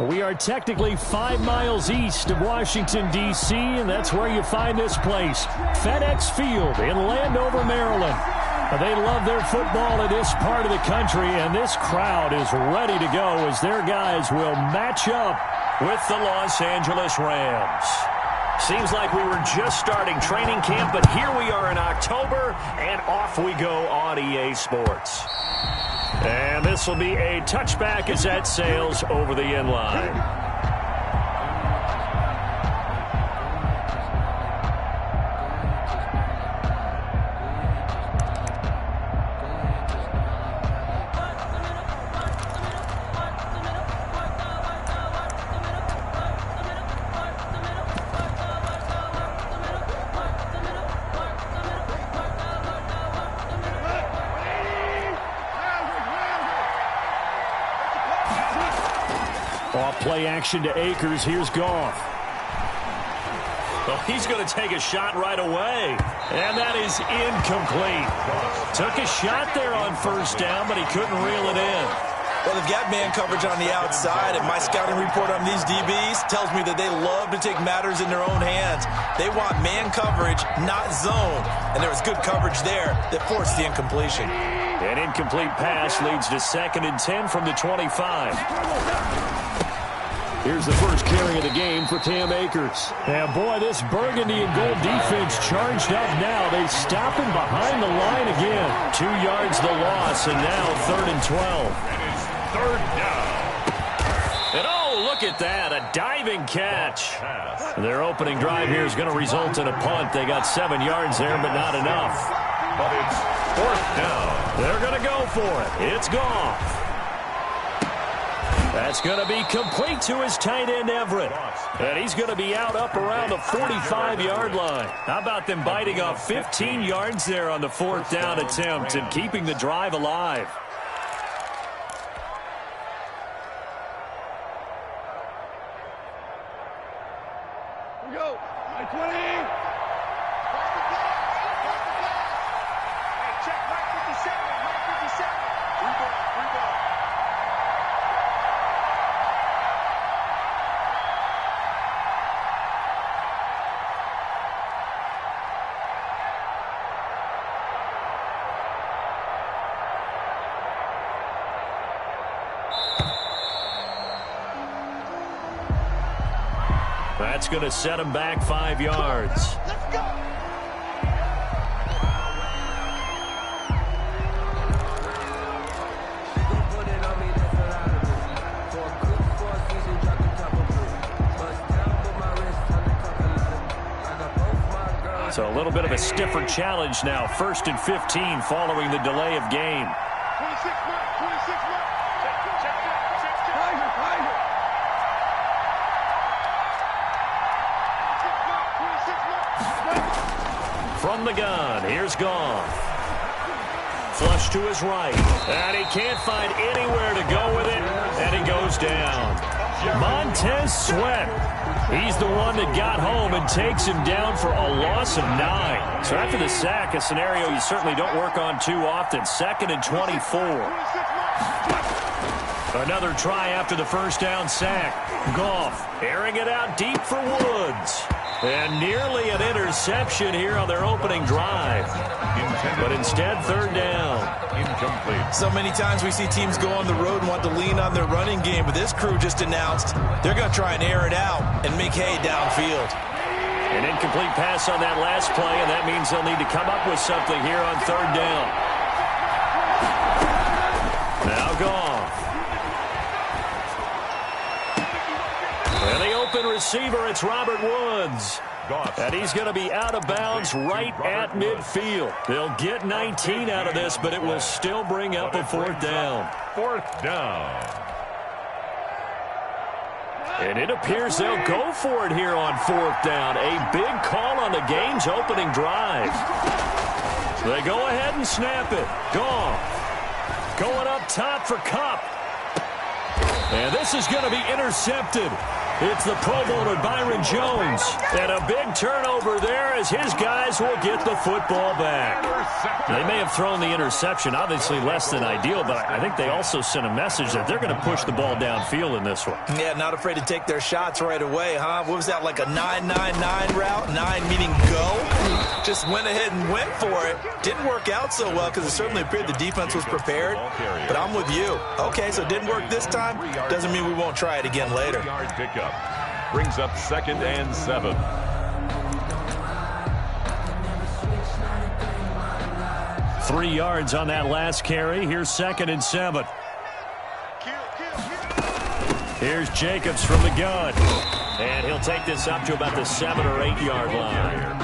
We are technically 5 miles east of Washington, D.C., and that's where you find this place, FedEx Field in Landover, Maryland. They love their football in this part of the country, and this crowd is ready to go as their guys will match up with the Los Angeles Rams. Seems like we were just starting training camp, but here we are in October, and off we go on EA Sports. And this will be a touchback as that sails over the end line. Play action to Akers. Here's Goff. Well, he's going to take a shot right away. And that is incomplete. Took a shot there on first down, but he couldn't reel it in. Well, they've got man coverage on the outside, and my scouting report on these DBs tells me that they love to take matters in their own hands. They want man coverage, not zone. And there was good coverage there that forced the incompletion. An incomplete pass leads to 2nd and 10 from the 25. Here's the first carry of the game for Cam Akers. And boy, this burgundy and gold defense charged up now. They stop him behind the line again. 2 yards the loss, and now 3rd and 12. It is 3rd down. And oh, look at that, a diving catch. Their opening drive here is going to result in a punt. They got 7 yards there, but not enough. But it's 4th down. They're going to go for it. It's Goff. That's going to be complete to his tight end, Everett. And he's going to be out up around the 45-yard line. How about them biting off 15 yards there on the 4th down attempt and keeping the drive alive? Here we go. 20. Hey, check Mike 57. Mike 57. Rebound. That's going to set him back 5 yards. Let's go. So a little bit of a stiffer challenge now. 1st and 15 following the delay of game. 26 mark. 26 mark. Check. Tiger. From the gun, here's Goff. Flush to his right. And he can't find anywhere to go with it. And he goes down. Montez Sweat. He's the one that got home and takes him down for a loss of 9. So after the sack, a scenario you certainly don't work on too often. 2nd and 24. Another try after the first down sack. Goff airing it out deep for Woods. And nearly an interception here on their opening drive. But instead, 3rd down. Incomplete. So many times we see teams go on the road and want to lean on their running game, but this crew just announced they're going to try and air it out and make hay downfield. An incomplete pass on that last play, and that means they'll need to come up with something here on 3rd down. Now Goff. And the open receiver, it's Robert Woods. And he's going to be out of bounds right at midfield. They'll get 19 out of this, but it will still bring up a 4th down. 4th down. And it appears they'll go for it here on 4th down. A big call on the game's opening drive. They go ahead and snap it. Goff going up top for Kupp. And this is going to be intercepted. It's the Pro Bowler Byron Jones. And a big turnover there as his guys will get the football back. They may have thrown the interception, obviously less than ideal, but I think they also sent a message that they're going to push the ball downfield in this one. Yeah, not afraid to take their shots right away, huh? What was that, like a 9-9-9 route? 9 meaning go? Just went ahead and went for it. Didn't work out so well because it certainly appeared the defense was prepared. But I'm with you. Okay, so it didn't work this time. Doesn't mean we won't try it again later. Pickup brings up 2nd and 7. Three yards on that last carry. Here's 2nd and 7. Here's Jacobs from the gun. And he'll take this up to about the 7 or 8 yard line.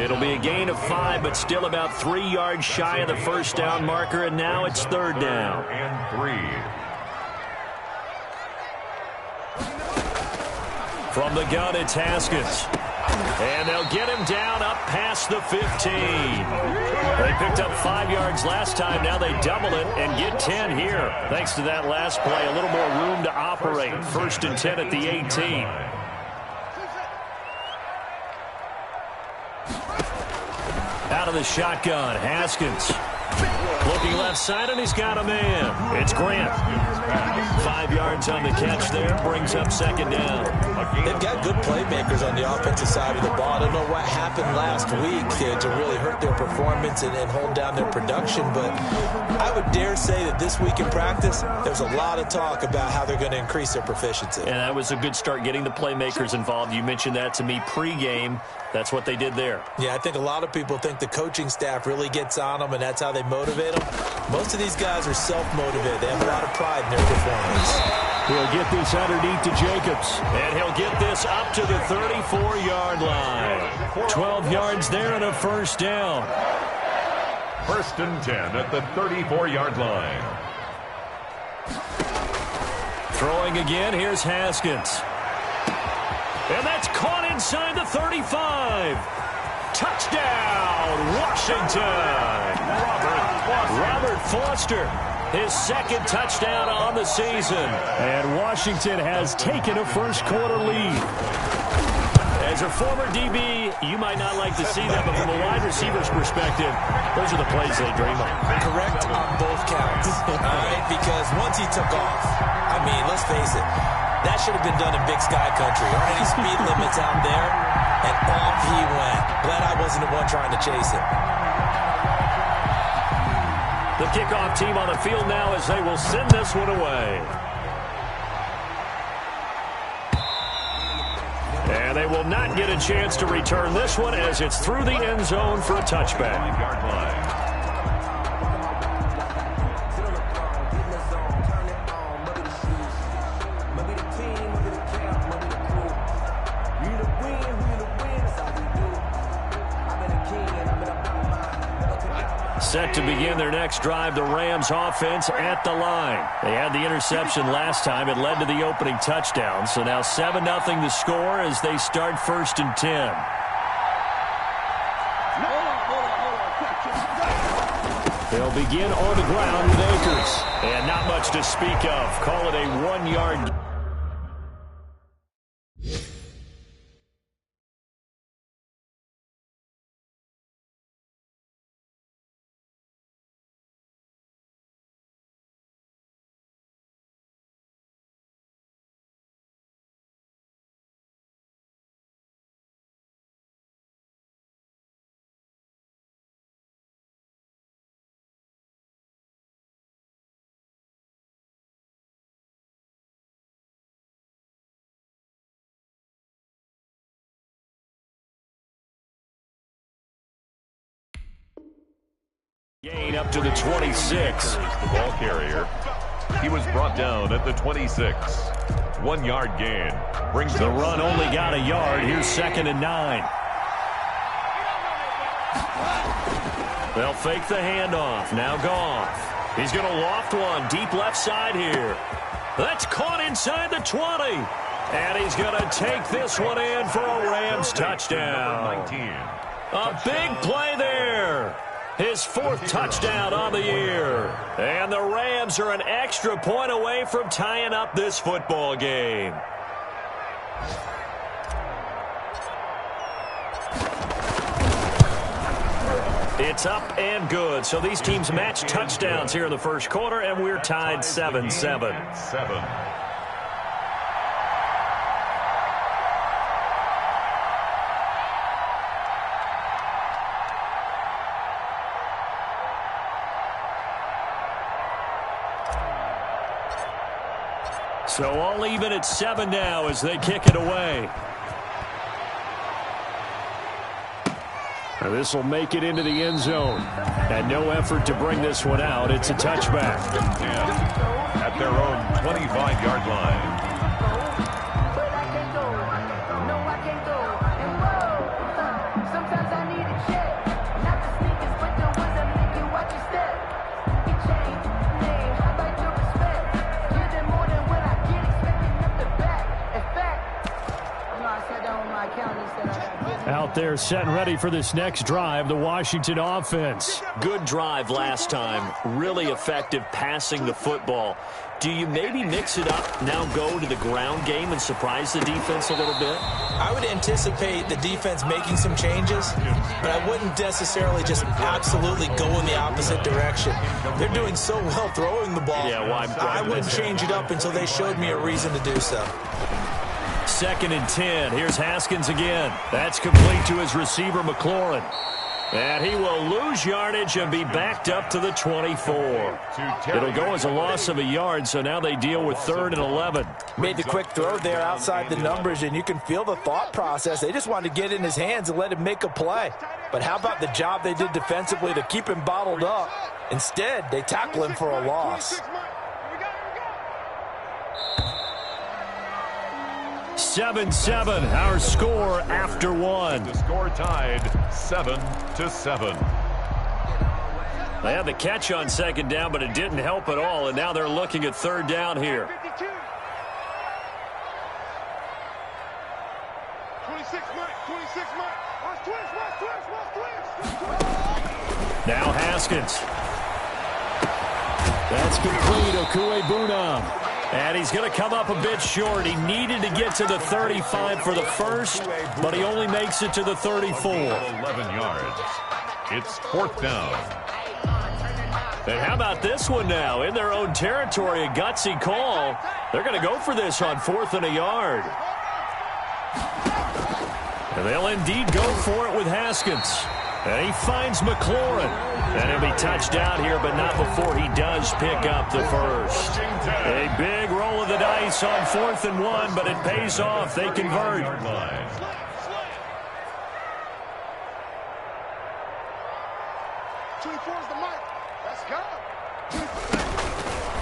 It'll be a gain of 5, but still about 3 yards shy of the first down marker, and now it's 3rd down. And 3. From the gun, it's Haskins. And they'll get him down up past the 15. They picked up 5 yards last time. Now they double it and get 10 here. Thanks to that last play, a little more room to operate. 1st and 10 at the 18. Out of the shotgun, Haskins. Looking left side, and he's got a man. It's Grant. 5 yards on the catch there. Brings up 2nd down. They've got good playmakers on the offensive side of the ball. I don't know what happened last week to really hurt their performance and hold down their production, but I would dare say that this week in practice, there's a lot of talk about how they're going to increase their proficiency. And that was a good start getting the playmakers involved. You mentioned that to me pregame. That's what they did there. Yeah, I think a lot of people think the coaching staff really gets on them, and that's how they motivate them. Most of these guys are self-motivated. They have a lot of pride in their performance. He'll get this underneath to Jacobs. And he'll get this up to the 34-yard line. 12 yards there and a 1st down. 1st and 10 at the 34-yard line. Throwing again, here's Haskins. And that's caught inside the 35. Touchdown, Washington. Robert Foster, his 2nd touchdown on the season. And Washington has taken a first-quarter lead. As a former DB, you might not like to see that, but from a wide receiver's perspective, those are the plays they dream of. Correct on both counts, all right? Because once he took off, I mean, let's face it, that should have been done in Big Sky Country. Aren't any speed limits out there? And off he went. Glad I wasn't the one trying to chase it. The kickoff team on the field now as they will send this one away. And they will not get a chance to return this one as it's through the end zone for a touchback. Set to begin their next drive, the Rams offense at the line. They had the interception last time. It led to the opening touchdown. So now 7-0 the score as they start 1st and 10. They'll begin on the ground with Akers. And not much to speak of. Call it a 1-yard. Gain up to the 26. The ball carrier. He was brought down at the 26. 1-yard gain. Brings the run only got a yard. Here's 2nd and 9. They'll fake the handoff. Now Goff. He's going to loft one deep left side here. That's caught inside the 20. And he's going to take this one in for a Rams touchdown. A big play there. His 4th touchdown on the year. And the Rams are an extra point away from tying up this football game. It's up and good. So these teams match touchdowns here in the first quarter, and we're tied 7-7. So all even at 7 now as they kick it away. This will make it into the end zone. And no effort to bring this one out. It's a touchback. At their own 25-yard line. Out there set and ready for this next drive, the Washington offense. Good drive last time. Really effective passing the football. Do you maybe mix it up, now go to the ground game and surprise the defense a little bit? I would anticipate the defense making some changes, but I wouldn't necessarily just absolutely go in the opposite direction. They're doing so well throwing the ball. Yeah, I wouldn't change it up until they showed me a reason to do so. 2nd and 10. Here's Haskins again. That's complete to his receiver, McLaurin. And he will lose yardage and be backed up to the 24. It'll go as a loss of a yard, so now they deal with 3rd and 11. Made the quick throw there outside the numbers, and you can feel the thought process. They just wanted to get in his hands and let him make a play. But how about the job they did defensively to keep him bottled up? Instead, they tackle him for a loss. 7-7, our score after one. The score tied 7-7. They had the catch on 2nd down, but it didn't help at all, and now they're looking at 3rd down here. 26 Mike. Now Haskins. That's complete, Okuebunam. And he's going to come up a bit short. He needed to get to the 35 for the first, but he only makes it to the 34. 11 yards. It's 4th down. And how about this one now? In their own territory, a gutsy call. They're going to go for this on 4th and a yard. And they'll indeed go for it with Haskins. And he finds McLaurin. And he'll be touched out here, but not before he does pick up the first. A big roll of the dice on 4th and 1, but it pays off. They convert.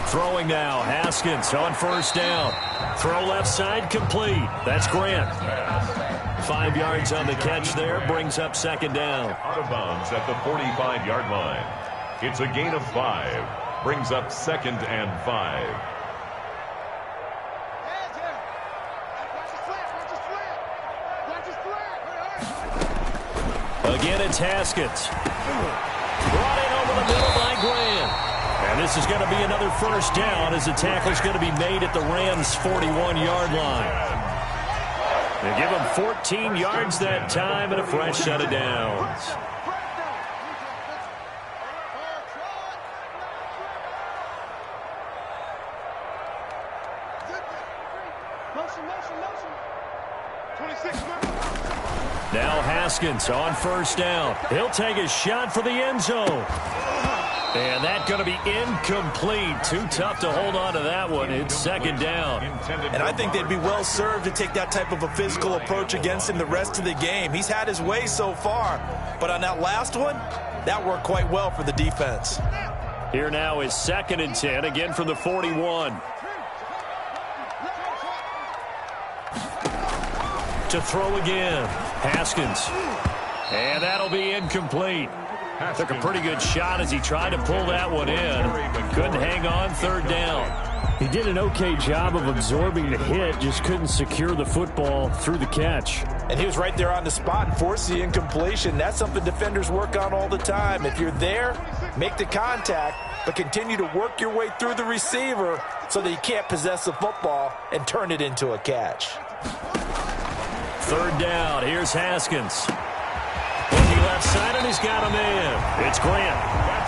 Throwing now, Haskins on 1st down. Throw left side, complete. That's Grant. 5 yards on the catch there, brings up 2nd down. Out of bounds at the 45-yard line. It's a gain of 5. Brings up 2nd and 5. Again, it's Haskins. Brought in over the middle by Grant. And this is going to be another 1st down as the tackle's going to be made at the Rams' 41-yard line. They give him 14 yards that time and a fresh set of downs. Now Haskins on 1st down. He'll take a shot for the end zone. And that's going to be incomplete. Too tough to hold on to that one. It's 2nd down. And I think they'd be well served to take that type of a physical approach against him the rest of the game. He's had his way so far. But on that last one, that worked quite well for the defense. Here now is 2nd and 10, again from the 41. To throw again. Haskins. And that'll be incomplete. Took a pretty good shot as he tried to pull that one in. Couldn't hang on, 3rd down. He did an okay job of absorbing the hit, just couldn't secure the football through the catch. And he was right there on the spot and forced the incompletion. That's something defenders work on all the time. If you're there, make the contact, but continue to work your way through the receiver so that you can't possess the football and turn it into a catch. Third down. Here's Haskins. Looking left side, and he's got him in. It's Grant.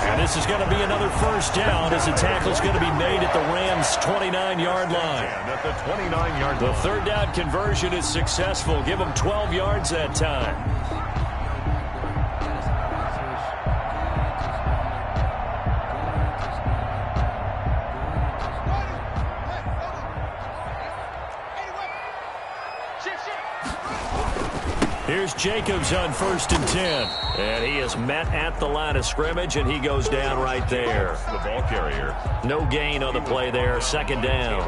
And this is going to be another first down as the tackle's going to be made at the Rams' 29-yard line. At the 29-yard line. The third down conversion is successful. Give him 12 yards that time. Here's Jacobs on 1st and 10. And he is met at the line of scrimmage, and he goes down right there. The ball carrier. No gain on the play there. Second down.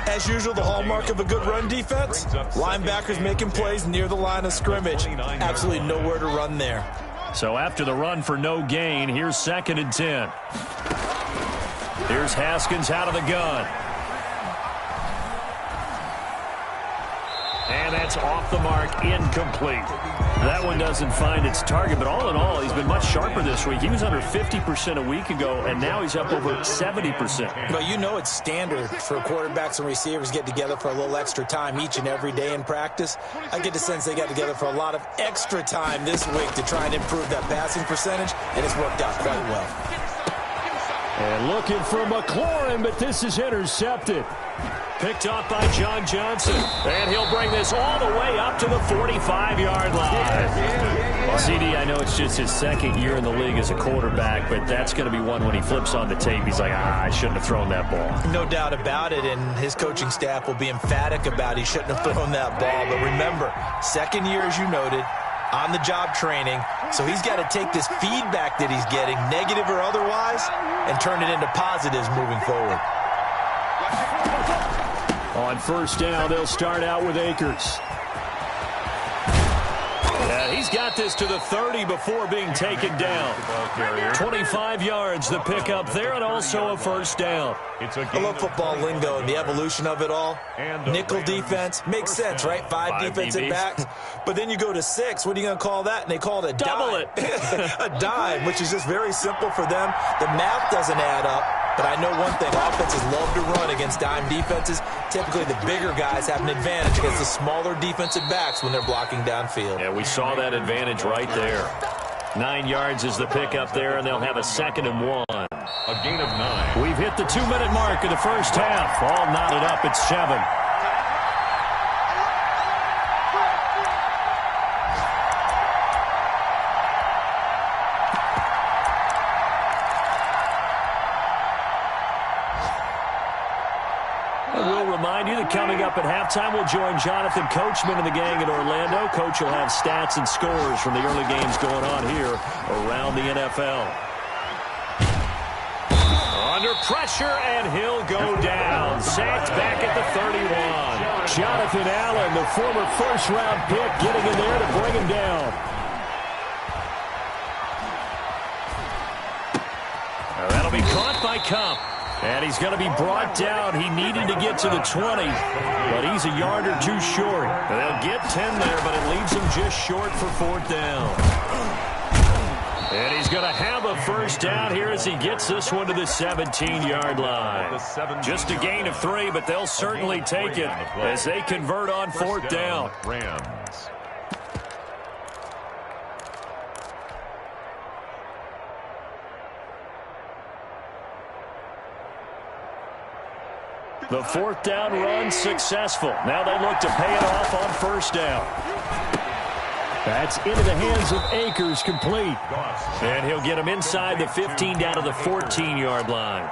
As usual, the hallmark of a good run defense, linebackers making plays near the line of scrimmage. Absolutely nowhere to run there. So after the run for no gain, here's 2nd and 10. Here's Haskins out of the gun. And that's off the mark, incomplete. That one doesn't find its target, but all in all, he's been much sharper this week. He was under 50% a week ago, and now he's up over 70%. But you know it's standard for quarterbacks and receivers get together for a little extra time each and every day in practice. I get the sense they got together for a lot of extra time this week to try and improve that passing percentage, and it's worked out quite well. And looking for McLaurin, but this is intercepted. Picked off by John Johnson. And he'll bring this all the way up to the 45-yard line. Well, CD, I know it's just his second year in the league as a quarterback, but that's going to be one when he flips on the tape. He's like, I shouldn't have thrown that ball. No doubt about it, and his coaching staff will be emphatic about he shouldn't have thrown that ball. But remember, second year, as you noted, on-the-job training, so he's got to take this feedback that he's getting, negative or otherwise, and turn it into positives moving forward. On first down, they'll start out with Akers. And he's got this to the 30 before being taken down. 25 yards, the pickup there, and also a first down. I love football lingo and the evolution of it all. Nickel defense makes sense, right? Five defensive backs. But then you go to 6. What are you going to call that? And they call it a double dime. A dime, which is just very simple for them. The math doesn't add up. But I know one thing, offenses love to run against dime defenses. Typically, the bigger guys have an advantage against the smaller defensive backs when they're blocking downfield. Yeah, we saw that advantage right there. 9 yards is the pickup there, and they'll have a 2nd and 1. A gain of 9. We've hit the 2-minute mark of the first half. All knotted up at 7. Coming up at halftime, we'll join Jonathan Coachman and the gang in Orlando. Coach will have stats and scores from the early games going on here around the NFL. Under pressure, and he'll go down. Sacked back at the 31. Jonathan Allen, the former first-round pick, getting in there to bring him down. Now that'll be caught by Kump. And he's going to be brought down. He needed to get to the 20, but he's a yard or 2 short. And they'll get 10 there, but it leaves him just short for 4th down. And he's going to have a first down here as he gets this one to the 17-yard line. Just a gain of 3, but they'll certainly take it as they convert on 4th down. Rams. The 4th down run successful. Now they look to pay it off on first down. That's into the hands of Akers, complete. And he'll get him inside the 15 down to the 14-yard line.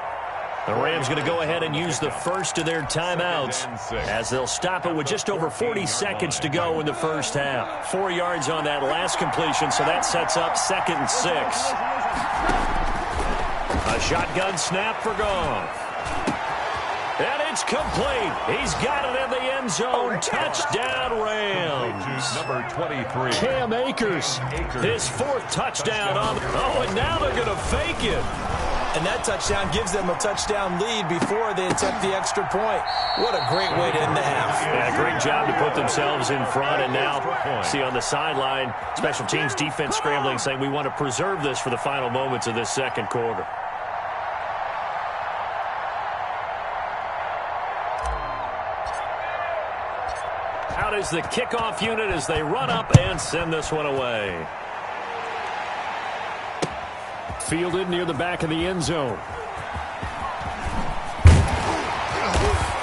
The Rams going to go ahead and use the first of their timeouts as they'll stop it with just over 40 seconds to go in the first half. 4 yards on that last completion, so that sets up 2nd and 6. A shotgun snap for Goff. And it's complete. He's got it in the end zone. Touchdown, Rams. Number 23. Cam Akers, his 4th touchdown on. Oh, and now they're going to fake it. And that touchdown gives them a touchdown lead before they attempt the extra point. What a great way to end the half. Yeah, great job to put themselves in front. And now, see on the sideline, special teams defense scrambling, saying we want to preserve this for the final moments of this second quarter. out as the kickoff unit as they run up and send this one away. Fielded near the back of the end zone.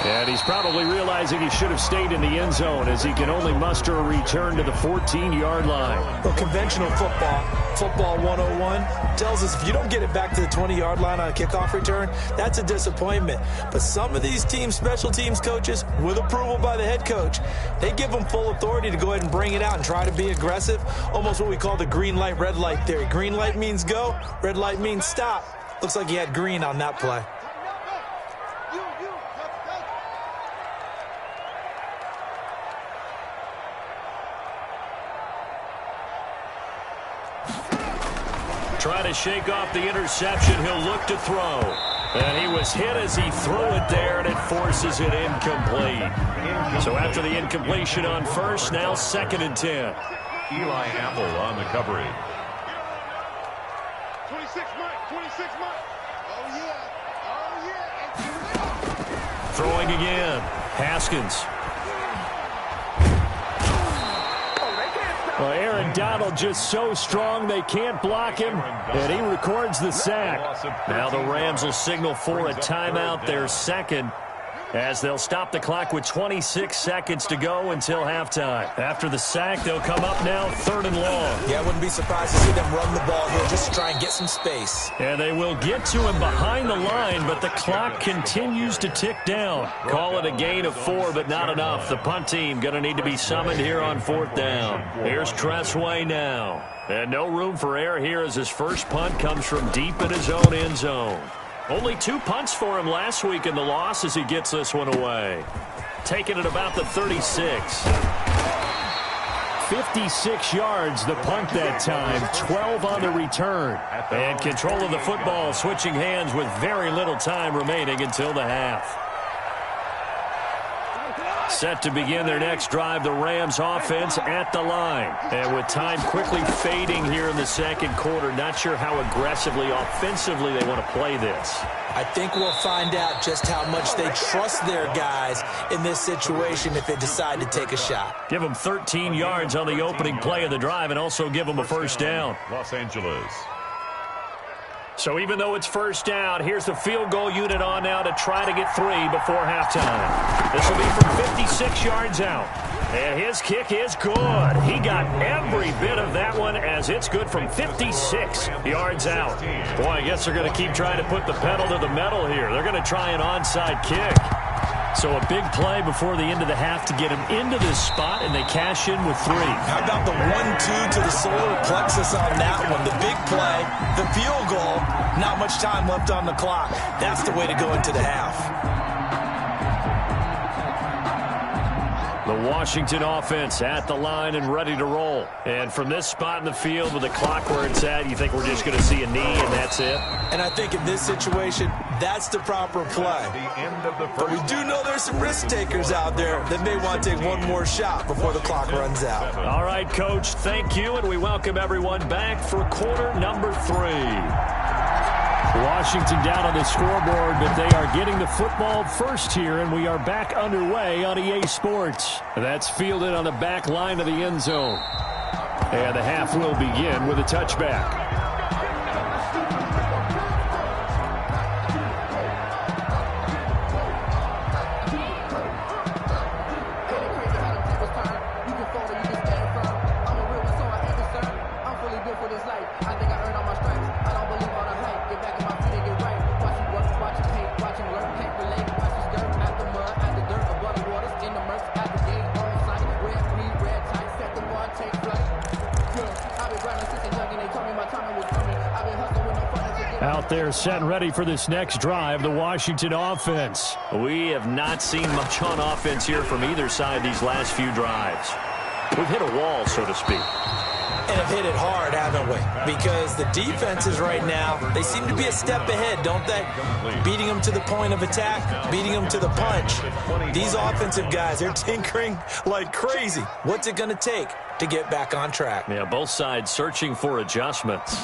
And he's probably realizing he should have stayed in the end zone as he can only muster a return to the 14-yard line. Well, conventional football 101, tells us if you don't get it back to the 20-yard line on a kickoff return, that's a disappointment. But some of these teams, special teams coaches, with approval by the head coach, they give them full authority to go ahead and bring it out and try to be aggressive, almost what we call the green light, red light theory. Green light means go, red light means stop. Looks like he had green on that play. Try to shake off the interception. He'll look to throw. And he was hit as he threw it there, and it forces it incomplete. So after the incompletion on first, now 2nd and 10. Eli Apple on the coverage. 26 Mike, 26 Mike. Oh, yeah. Oh, yeah. Throwing again. Haskins. Well, Aaron Donald just so strong they can't block him, and he records the sack. Now the Rams will signal for a timeout, their second, as they'll stop the clock with 26 seconds to go until halftime. After the sack, they'll come up now 3rd and long. Yeah, I wouldn't be surprised to see them run the ball here just to try and get some space. And they will get to him behind the line, but the clock continues to tick down. Call it a gain of 4, but not enough. The punt team going to need to be summoned here on 4th down. Here's Tressway now. And no room for error here as his first punt comes from deep in his own end zone. Only 2 punts for him last week in the loss as he gets this one away. Taking it about the 36. 56 yards the punt that time, 12 on the return. And control of the football switching hands with very little time remaining until the half. Set to begin their next drive, the Rams offense at the line. And with time quickly fading here in the second quarter, not sure how aggressively, offensively they want to play this. I think we'll find out just how much they trust their guys in this situation if they decide to take a shot. Give them 13 yards on the opening play of the drive and also give them a first down. Los Angeles. So even though it's first down, here's the field goal unit on now to try to get 3 before halftime. This will be from 56 yards out. And his kick is good. He got every bit of that one as it's good from 56 yards out. Boy, I guess they're going to keep trying to put the pedal to the metal here. They're going to try an onside kick. So a big play before the end of the half to get him into this spot, and they cash in with 3. How about the 1-2 to the solar plexus on that one? The big play, the field goal, not much time left on the clock. That's the way to go into the half. The Washington offense at the line and ready to roll. And from this spot in the field with the clock where it's at, you think we're just going to see a knee and that's it? And I think in this situation, that's the proper play. But we do know there's some risk takers out there that may want to take one more shot before the clock runs out. All right, Coach, thank you, and we welcome everyone back for quarter number 3. Washington down on the scoreboard, but they are getting the football first here, and we are back underway on EA Sports. That's fielded on the back line of the end zone. And the half will begin with a touchback. Out there set and ready for this next drive, the Washington offense. We have not seen much on offense here from either side these last few drives. We've hit a wall, so to speak. And have hit it hard, haven't we? Because the defenses right now, they seem to be a step ahead, don't they? Beating them to the point of attack, beating them to the punch. These offensive guys, they're tinkering like crazy. What's it going to take to get back on track? Yeah, both sides searching for adjustments.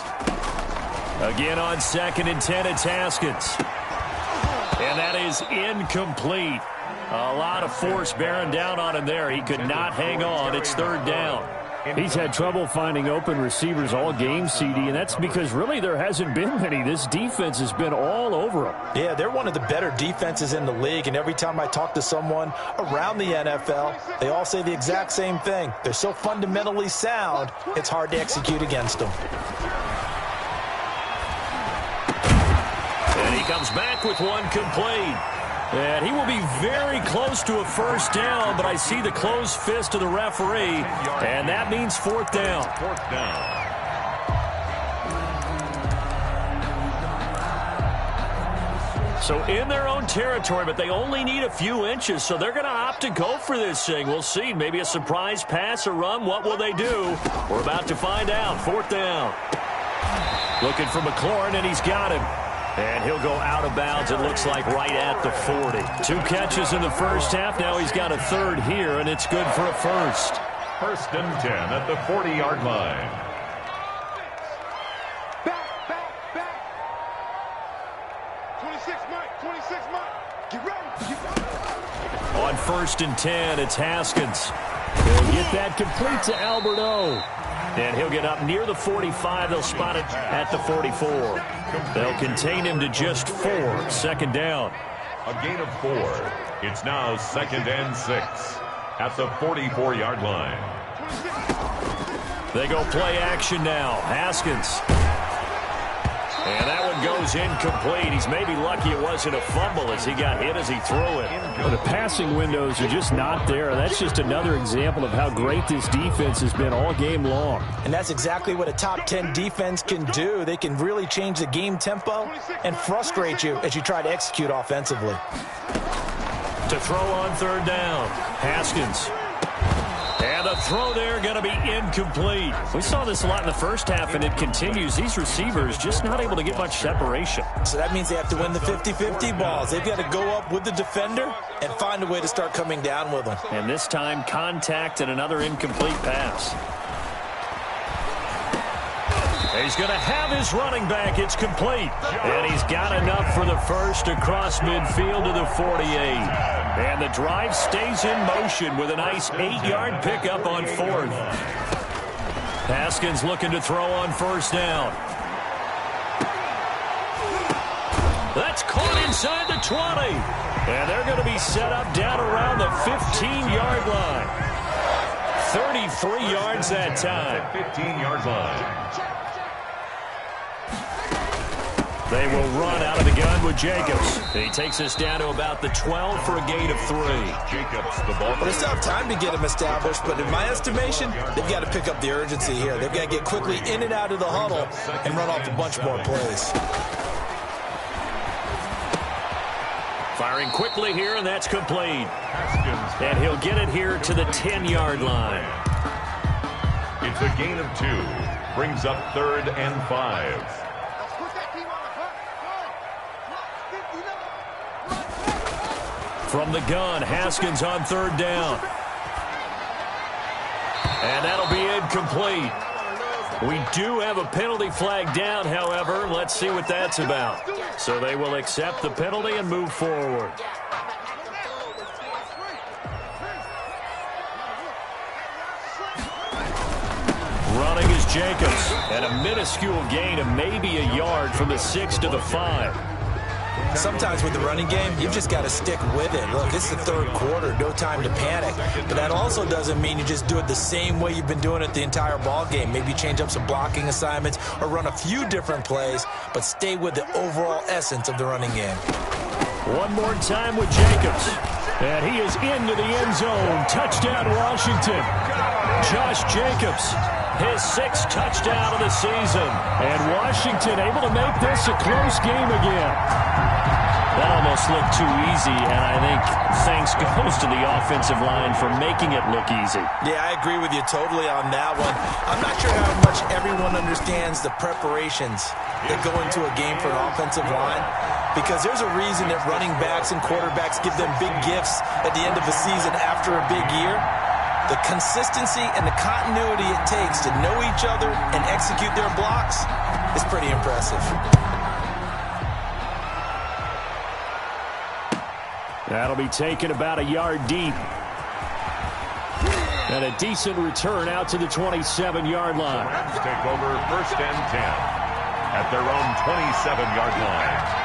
Again on 2nd and 10, it's Haskins. And that is incomplete. A lot of force bearing down on him there. He could not hang on. It's third down. He's had trouble finding open receivers all game, CD, and that's because really there hasn't been many. This defense has been all over them. Yeah, they're one of the better defenses in the league, and every time I talk to someone around the NFL, they all say the exact same thing. They're so fundamentally sound, it's hard to execute against them. And he comes back with one complete. And he will be very close to a first down, but I see the closed fist of the referee, and that means fourth down. Fourth down. So in their own territory, but they only need a few inches, so they're going to opt to go for this thing. We'll see. Maybe a surprise pass or run. What will they do? We're about to find out. Fourth down. Looking for McLaurin, and he's got him. And he'll go out of bounds, it looks like, right at the 40. 2 catches in the first half. Now he's got a third here, and it's good for a first. First and 10 at the 40-yard line. Back. 26, Mike. 26, Mike. Get ready. On first and 10, it's Haskins. He'll get that complete to Alberto. And he'll get up near the 45. They'll spot it at the 44. They'll contain him to just 4. Second down. A gain of 4. It's now second and 6 at the 44-yard line. They go play action now. Haskins. And that one goes incomplete. He's maybe lucky it wasn't a fumble as he got hit as he threw it. Well, the passing windows are just not there. That's just another example of how great this defense has been all game long. And that's exactly what a top 10 defense can do. They can really change the game tempo and frustrate you as you try to execute offensively. To throw on third down, Haskins. And the throw there going to be incomplete. We saw this a lot in the first half, and it continues. These receivers just not able to get much separation. So that means they have to win the 50-50 balls. They've got to go up with the defender and find a way to start coming down with them. And this time, contact and another incomplete pass. He's going to have his running back. It's complete. And he's got enough for the first across midfield to the 48. And the drive stays in motion with a nice 8-yard pickup on fourth. Haskins looking to throw on first down. That's caught inside the 20. And they're going to be set up down around the 15-yard line. 33 yards that time. 15-yard line. They will run out of the gun with Jacobs. He takes us down to about the 12 for a gain of 3. Jacobs, the ball. But they still have time to get him established, but in my estimation, they've got to pick up the urgency here. They've got to get quickly in and out of the huddle and run off a bunch more plays. Firing quickly here, and that's complete. And he'll get it here to the 10-yard line. It's a gain of 2. Brings up third and 5. From the gun, Haskins on third down. And that'll be incomplete. We do have a penalty flag down, however. Let's see what that's about. So they will accept the penalty and move forward. Running is Jacobs. And a minuscule gain of maybe a yard from the 6 to the 5. Sometimes with the running game, you've just got to stick with it. Look, it's the third quarter, no time to panic. But that also doesn't mean you just do it the same way you've been doing it the entire ball game. Maybe change up some blocking assignments or run a few different plays, but stay with the overall essence of the running game. One more time with Jacobs. And he is into the end zone. Touchdown, Washington. Josh Jacobs, his 6th touchdown of the season. And Washington able to make this a close game again. That almost looked too easy, and I think thanks goes to the offensive line for making it look easy. Yeah, I agree with you totally on that one. I'm not sure how much everyone understands the preparations that go into a game for an offensive line, because there's a reason that running backs and quarterbacks give them big gifts at the end of a season after a big year. The consistency and the continuity it takes to know each other and execute their blocks is pretty impressive. That'll be taken about a yard deep. And a decent return out to the 27-yard line. Rams take over 1st and 10 at their own 27-yard line.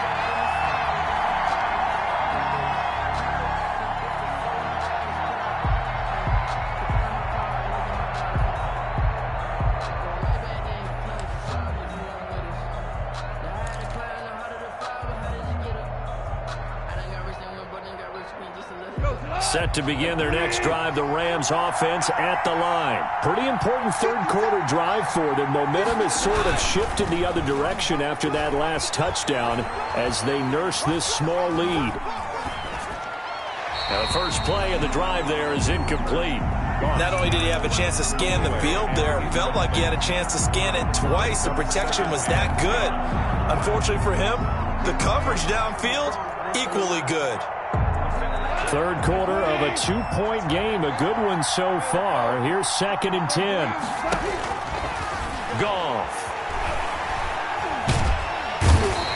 Set to begin their next drive, the Rams offense at the line. Pretty important third quarter drive for them. Momentum has sort of shifted the other direction after that last touchdown as they nurse this small lead. Now the first play of the drive there is incomplete. Not only did he have a chance to scan the field there, it felt like he had a chance to scan it twice. The protection was that good. Unfortunately for him, the coverage downfield, equally good. Third quarter of a 2-point game, a good one so far. Here's 2nd and 10. Goff.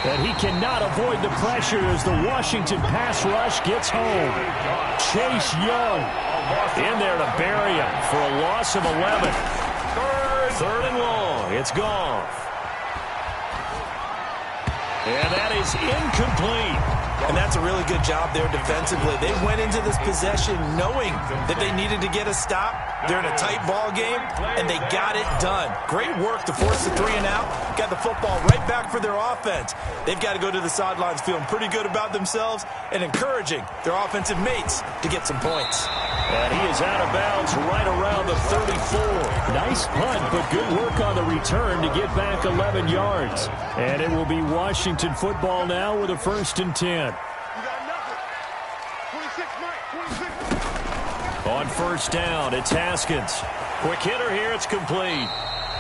And he cannot avoid the pressure as the Washington pass rush gets home. Chase Young in there to bury him for a loss of 11. Third and long. It's Goff. And that is incomplete. And that's a really good job there defensively. They went into this possession knowing that they needed to get a stop. They're in a tight ball game, and they got it done. Great work to force the 3 and out. Got the football right back for their offense. They've got to go to the sidelines feeling pretty good about themselves and encouraging their offensive mates to get some points. And he is out of bounds right around the 34. Nice punt, but good work on the return to get back 11 yards. And it will be Washington football now with a 1st and 10. On 1st down, it's Haskins. Quick hitter here, it's complete.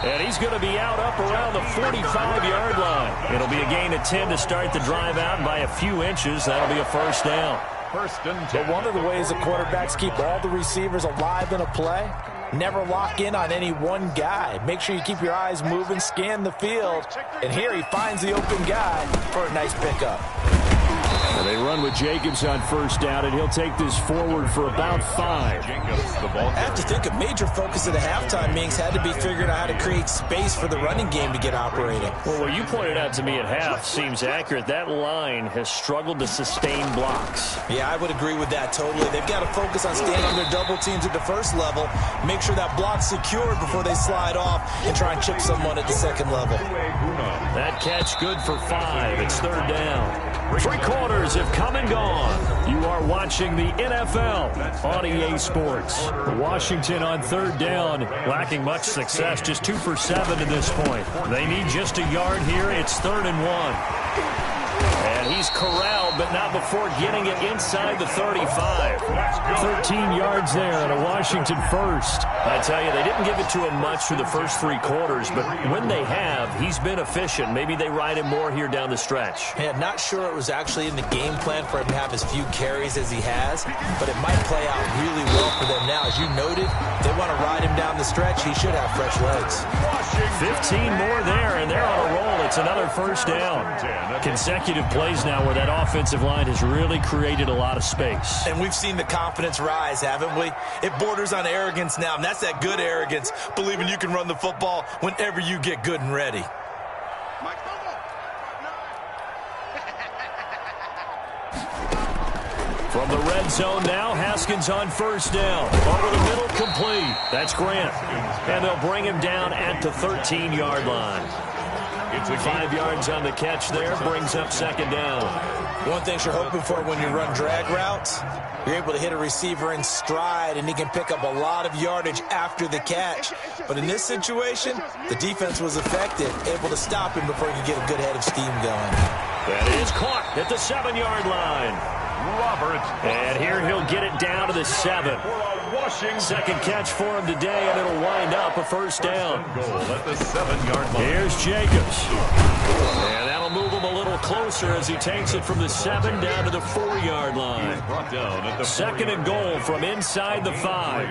And he's going to be out up around the 45-yard line. It'll be a gain of 10 to start the drive out by a few inches. That'll be a 1st down. 1st and 10. But one of the ways the quarterbacks keep all the receivers alive in a play, never lock in on any one guy. Make sure you keep your eyes moving, scan the field. And here he finds the open guy for a nice pickup. And they run with Jacobs on 1st down, and he'll take this forward for about 5. I have to think a major focus of the halftime meetings had to be figuring out how to create space for the running game to get operating. Well, what you pointed out to me at half seems accurate. That line has struggled to sustain blocks. Yeah, I would agree with that totally. They've got to focus on staying on their double teams at the first level, make sure that block's secured before they slide off and try and chip someone at the second level. That catch good for 5. It's 3rd down. 3 quarters have come and gone. You are watching the NFL on EA Sports. Washington on 3rd down, lacking much success, just 2 for 7 to this point. They need just a yard here. It's 3rd and 1. And he's corralled, but not before getting it inside the 35. 13 yards there and a Washington 1st. I tell you, they didn't give it to him much for the first 3 quarters, but when they have, he's been efficient. Maybe they ride him more here down the stretch. Yeah, not sure it was actually in the game plan for him to have as few carries as he has, but it might play out really well for them now. As you noted, they want to ride him down the stretch. He should have fresh legs. 15 more there, and they're on a roll. It's another 1st down. Consecutive plays now where that offensive line has really created a lot of space. And we've seen the confidence rise, haven't we? It borders on arrogance now, and that's that good arrogance, believing you can run the football whenever you get good and ready. From the red zone now, Haskins on 1st down. Over the middle, complete. That's Grant. And they'll bring him down at the 13-yard line. 5 yards on the catch there, brings up 2nd down. One thing you're hoping for when you run drag routes, you're able to hit a receiver in stride, and he can pick up a lot of yardage after the catch. But in this situation, the defense was effective, able to stop him before he could get a good head of steam going. That is caught at the 7-yard line. Roberts. And here he'll get it down to the 7. Second catch for him today, and it'll wind up a 1st down. Goal at the 7-yard line. Here's Jacobs. And that'll move him a little closer as he takes it from the 7 down to the 4-yard line. Brought down at the 2nd and goal from inside the 5.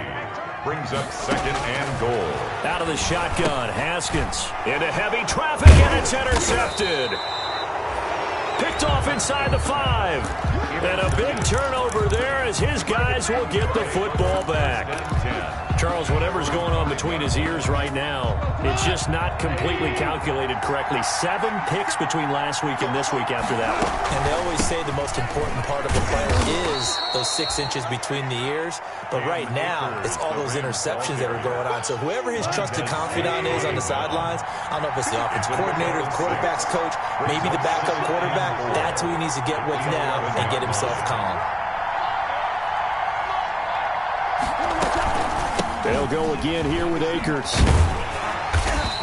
Brings up 2nd and goal. Out of the shotgun, Haskins into heavy traffic, and it's intercepted. Picked off inside the 5. And a big turnover there as his guys will get the football back. Charles, whatever's going on between his ears right now, it's just not completely calculated correctly. 7 picks between last week and this week after that one. And they always say the most important part of a player is those 6 inches between the ears. But right now, it's all those interceptions that are going on. So whoever his trusted confidant is on the sidelines, I don't know if it's the offense coordinator, the quarterback's coach, maybe the backup quarterback, that's who he needs to get with now and get himself calm. They'll go again here with Akers.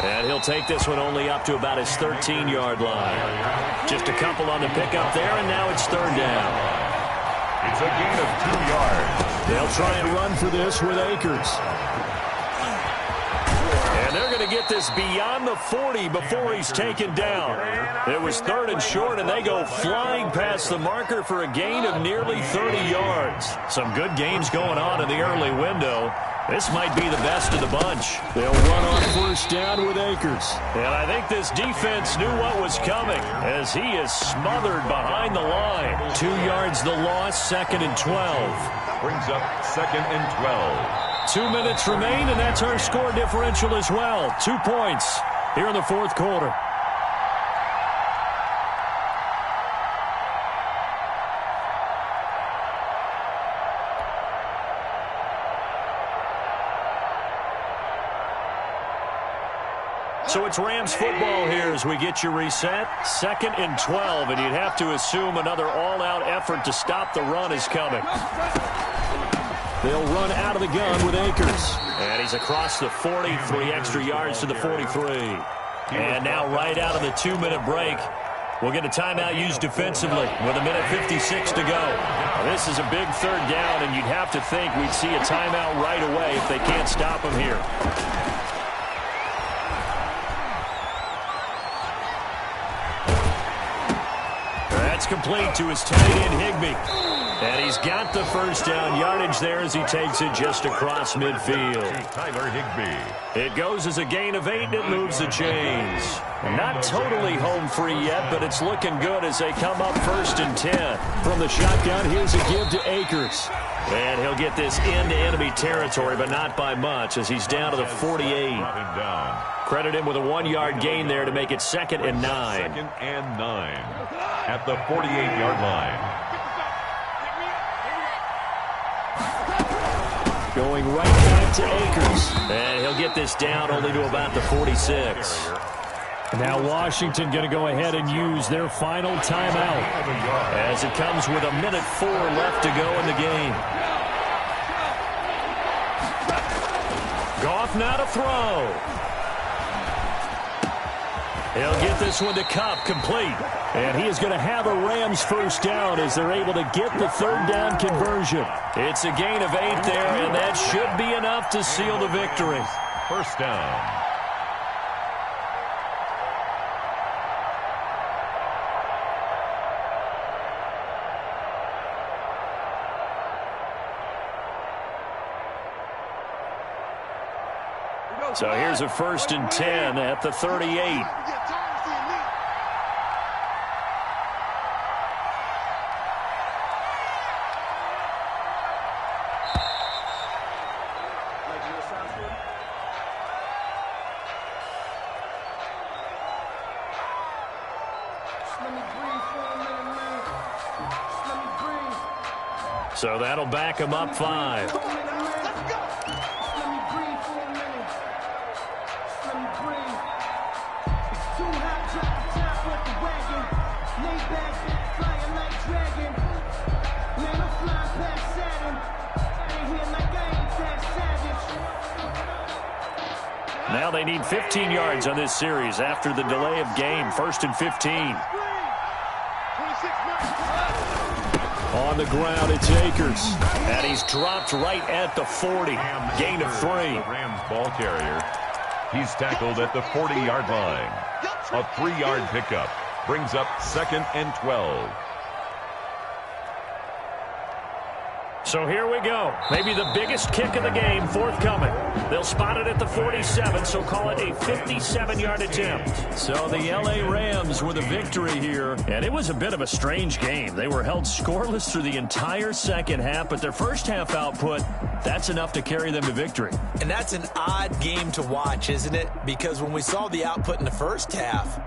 And he'll take this one only up to about his 13-yard line. Just a couple on the pickup there, and now it's 3rd down. It's a gain of 2 yards. They'll try and run for this with Akers. And they're going to get this beyond the 40 before he's taken down. It was 3rd and short, and they go flying past the marker for a gain of nearly 30 yards. Some good games going on in the early window. This might be the best of the bunch. They'll run on 1st down with Akers. And I think this defense knew what was coming as he is smothered behind the line. 2 yards the loss, 2nd and 12. Brings up 2nd and 12. 2 minutes remain, and that's our score differential as well. 2 points here in the 4th quarter. So it's Rams football here as we get you reset. 2nd and 12, and you'd have to assume another all-out effort to stop the run is coming. They'll run out of the gun with Akers. And he's across the 40, 3 extra yards to the 43. And now right out of the 2-minute break, we'll get a timeout used defensively with 1:56 to go. Now, this is a big 3rd down, and you'd have to think we'd see a timeout right away if they can't stop him here. Complete to his tight end, Higbee. And he's got the 1st down yardage there as he takes it just across midfield. Tyler Higbee. It goes as a gain of 8, and it moves the chains. Not totally home free yet, but it's looking good as they come up 1st and 10. From the shotgun, here's a give to Akers. And he'll get this into enemy territory, but not by much as he's down to the 48. Credit him with a 1-yard gain there to make it 2nd and 9. 2nd and 9 at the 48-yard line. Going right back to Akers. And he'll get this down only to about the 46. Now Washington going to go ahead and use their final timeout as it comes with 1:04 left to go in the game. Goff now to throw. He'll get this one to Kupp, complete. And he is going to have a Rams 1st down as they're able to get the 3rd down conversion. It's a gain of 8 there, and that should be enough to seal the victory. 1st down. So here's a 1st and 10 at the 38. So that'll back him up 5. Now they need 15 yards on this series after the delay of game. 1st and 15. On the ground, it's Akers. And he's dropped right at the 40. Gain of 3. The Rams ball carrier. He's tackled at the 40-yard line. A 3-yard pickup brings up 2nd and 12. So here we go. Maybe the biggest kick of the game forthcoming. They'll spot it at the 47, so call it a 57-yard attempt. So the L.A. Rams with a victory here, and it was a bit of a strange game. They were held scoreless through the entire second half, but their first half output, that's enough to carry them to victory. And that's an odd game to watch, isn't it? Because when we saw the output in the first half,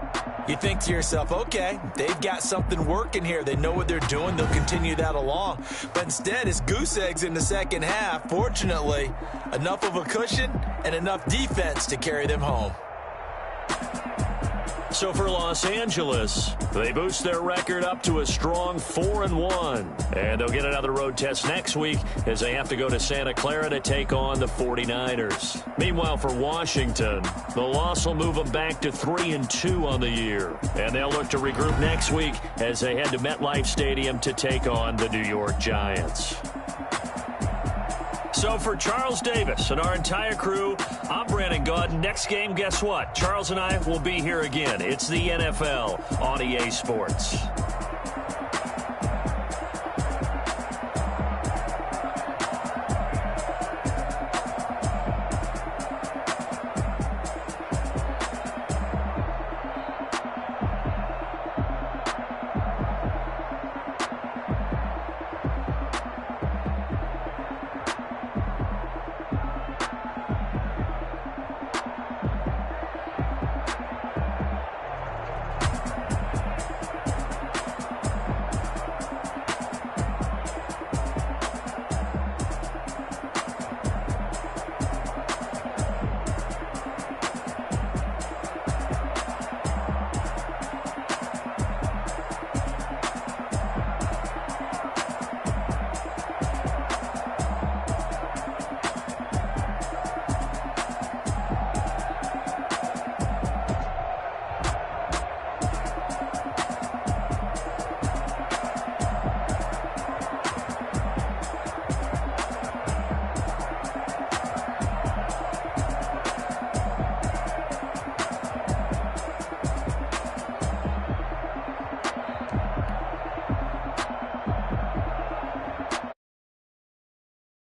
you think to yourself, okay, they've got something working here. They know what they're doing. They'll continue that along. But instead, it's goose eggs in the second half. Fortunately, enough of a cushion and enough defense to carry them home. So for Los Angeles, they boost their record up to a strong 4-1. And they'll get another road test next week as they have to go to Santa Clara to take on the 49ers. Meanwhile, for Washington, the loss will move them back to 3-2 on the year. And they'll look to regroup next week as they head to MetLife Stadium to take on the New York Giants. So for Charles Davis and our entire crew, I'm Brandon Gaudin. Next game, guess what? Charles and I will be here again. It's the NFL on EA Sports.